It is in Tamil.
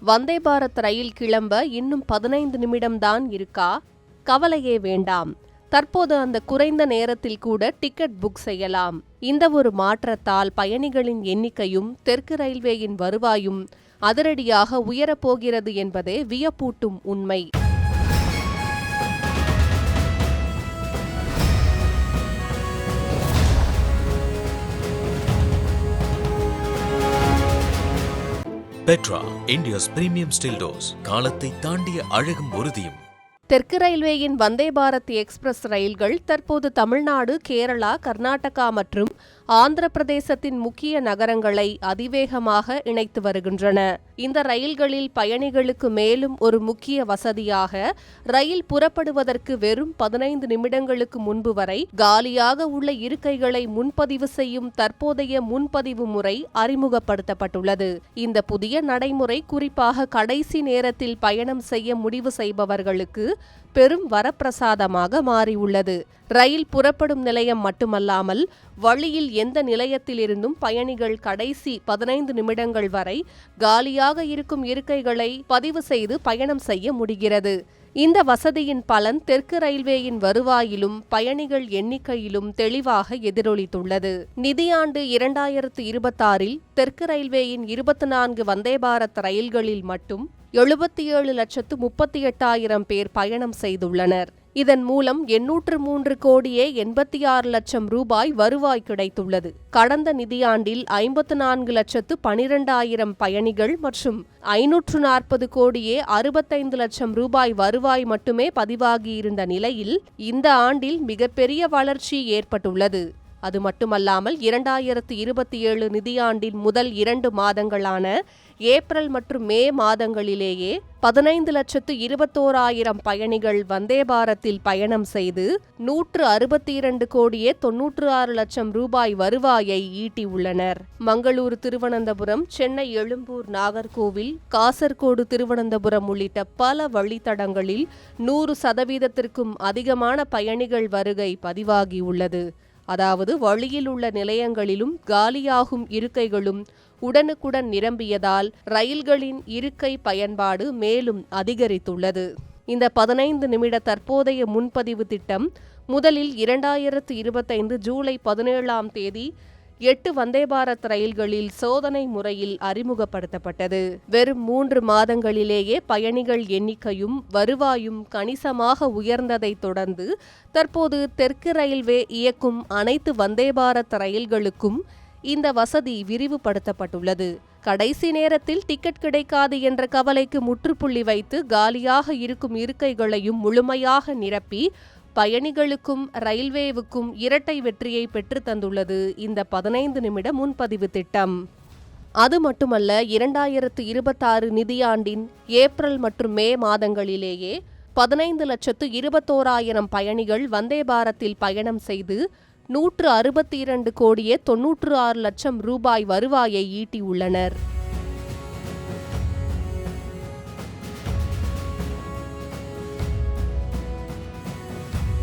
வந்தே பாரத் ரயில் கிளம்ப இன்னும் 15 நிமிடம்தான் இருக்கா? கவலையே வேண்டாம். தற்போது அந்த குறைந்த நேரத்தில் கூட டிக்கெட் புக் செய்யலாம். இந்த ஒரு மாற்றத்தால் பயணிகளின் எண்ணிக்கையும் தெற்கு ரயில்வேயின் வருவாயும் அதிரடியாக உயரப்போகிறது என்பதே வியப்பூட்டும் உண்மை. Petra, India's premium still doors. காலத்தை தாண்டிய அழகும் உறுதியும். தெற்கு ரயில்வேயின் வந்தே பாரத் எக்ஸ்பிரஸ் ரயில்கள் தற்போது தமிழ்நாடு, கேரளா, கர்நாடகா மற்றும் ஆந்திர பிரதேசத்தின் முக்கிய நகரங்களை அதிவேகமாக இணைத்து வருகின்றன. இந்த ரயில்களில் பயணிகளுக்கு மேலும் ஒரு முக்கிய வசதியாக ரயில் புறப்படுவதற்கு வெறும் 15 நிமிடங்களுக்கு முன்பு வரை காலியாக உள்ள இருக்கைகளை முன்பதிவு செய்யும் தற்போதைய முன்பதிவு முறை அறிமுகப்படுத்தப்பட்டுள்ளது. இந்த புதிய நடைமுறை குறிப்பாக கடைசி நேரத்தில் பயணம் செய்ய முடிவு செய்பவர்களுக்கு பெரும் வரப்பிரசாதமாக மாறியுள்ளது. ரயில் புறப்படும் நிலையம் மட்டுமல்லாமல் வழியில் எந்த நிலையத்திலிருந்தும் பயணிகள் கடைசி 15 நிமிடங்கள் வரை காலியாக இருக்கும் இருக்கைகளை பதிவு செய்து பயணம் செய்ய முடிகிறது. இந்த வசதியின் பலன் தெற்கு ரயில்வேயின் வருவாயிலும் பயணிகள் எண்ணிக்கையிலும் தெளிவாக எதிரொலித்துள்ளது. நிதியாண்டு 2026 தெற்கு ரயில்வேயின் 24 வந்தே பாரத் ரயில்களில் மட்டும் 77,38,000 பேர் பயணம் செய்துள்ளனர். இதன் மூலம் 803 கோடியே 86 லட்சம் ரூபாய் வருவாய் கிடைத்துள்ளது. கடந்த நிதியாண்டில் 54,12,000 பயணிகள் மற்றும் 540 கோடியே 65 லட்சம் ரூபாய் வருவாய் மட்டுமே பதிவாகியிருந்த நிலையில் இந்த ஆண்டில் மிகப்பெரிய வளர்ச்சி ஏற்பட்டுள்ளது. அது மட்டுமல்லாமல் 2027 நிதியாண்டின் முதல் 2 மாதங்களான ஏப்ரல் மற்றும் மே மாதங்களிலேயே 15,21,000 பயணிகள் வந்தே பாரத்தில் பயணம் செய்து 162 கோடியே 96 லட்சம் ரூபாய் வருவாயை ஈட்டியுள்ளனர். மங்களூரு திருவனந்தபுரம், சென்னை எழும்பூர் நாகர்கோவில், காசர்கோடு திருவனந்தபுரம் உள்ளிட்ட பல வழித்தடங்களில் 100% அதிகமான பயணிகள் வருகை பதிவாகியுள்ளது. அதாவது வழியில் உள்ள நிலையங்களிலும் காலியாகும் இருக்கைகளும் உடனுக்குடன் நிரம்பியதால் ரயில்களின் இருக்கை பயன்பாடு மேலும் அதிகரித்துள்ளது. இந்த 15 நிமிட தற்போதைய முன்பதிவு திட்டம் முதலில் 2025 ஜூலை 17ஆம் தேதி 8 வந்தே பாரத் ரயில்களில் சோதனை முறையில் அறிமுகப்படுத்தப்பட்டது. வெறும் 3 மாதங்களிலேயே பயணிகள் எண்ணிக்கையும் வருவாயும் கணிசமாக உயர்ந்ததை தொடர்ந்து தற்போது தெற்கு ரயில்வே இயக்கும் அனைத்து வந்தே பாரத் ரயில்களுக்கும் இந்த வசதி விரிவுபடுத்தப்பட்டுள்ளது. கடைசி நேரத்தில் டிக்கெட் கிடைக்காது என்ற கவலைக்கு முற்றுப்புள்ளி வைத்து காலியாக இருக்கும் இருக்கைகளையும் முழுமையாக நிரப்பி பயணிகளுக்கும் ரயில்வேவுக்கும் இரட்டை வெற்றியை பெற்று தந்துள்ளது இந்த 15 நிமிட முன்பதிவு திட்டம். அது மட்டுமல்ல, 2026 நிதியாண்டின் ஏப்ரல் மற்றும் மே மாதங்களிலேயே 15,21,000 பயணிகள் வந்தே பாரத்தில் பயணம் செய்து 162 கோடியே 96 லட்சம் ரூபாய் வருவாயை ஈட்டியுள்ளனர்.